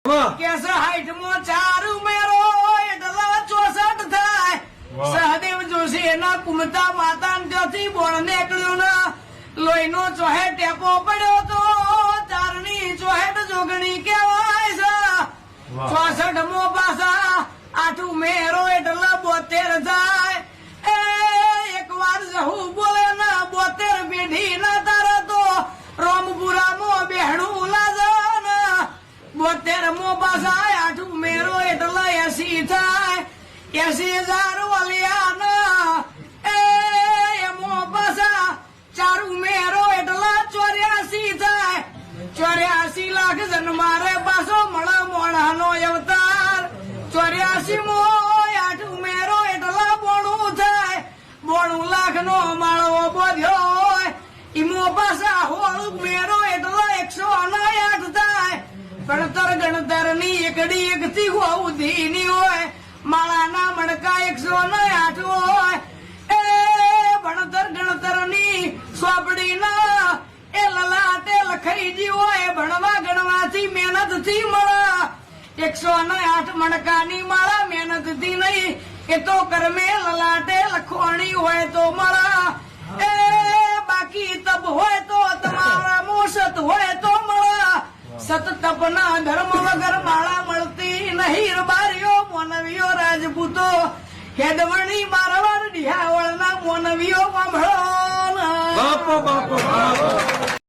Case 60 મો 4 ઉમેરો એટલે 64 થાય. સહદેવ જોશી એના કુમતા માતા ત્યાંથી બોણ નીકળ્યું ના લોહીનો ચોહે ટેપો પડ્યો તો ચારની ચોહેટ જોગણી કહેવાય છે. 64 મો પાછા 8 ઉમેરો એટલે 72 થાય. એક વાર જહુ બોલે ના 72 પેઢી ના તારે તો રોમપુરામાં બેહણું લાગે. 72 મો પાછા 8 ઉમેરો એટલે 80 થાય. 80,000 વાલિયા એમો પાછા 4 ઉમેરો એટલે 84 થાય. 84 લાખ જન્મારે પાછો મળે મોણાનો અવતાર. 84 મો 8 ઉમેરો એટલે 92 થાય. 92 લાખ નો માળો બોધ્યો હોય ઈમો પાછા 16 ઉમેરો એટલે 108 થાય. ગણતર ની એકડી એક થી ઉધી ની હોય માળાના મણકા 108 હોય. ગણતર ની સોપડી ના એ લલાટે લખાઈ જી હોય ભણવા ગણવાથી મહેનત થી મળે. 108 મણકાની માળા મહેનત થી નહીં એ તો કરમે લલાટે લખવાણી હોય તો મળે. બાકી તપ હોય તો તમારા મોસત હોય તો મળે. સત તપના ધર્મ વગર માળા મળતી નહીં. બારીઓ મોનવીઓ રાજપૂતો હેદવણી મારવાડ ડિહાવળના મોનવીઓ સાંભળો. બાપો બાપો બાપો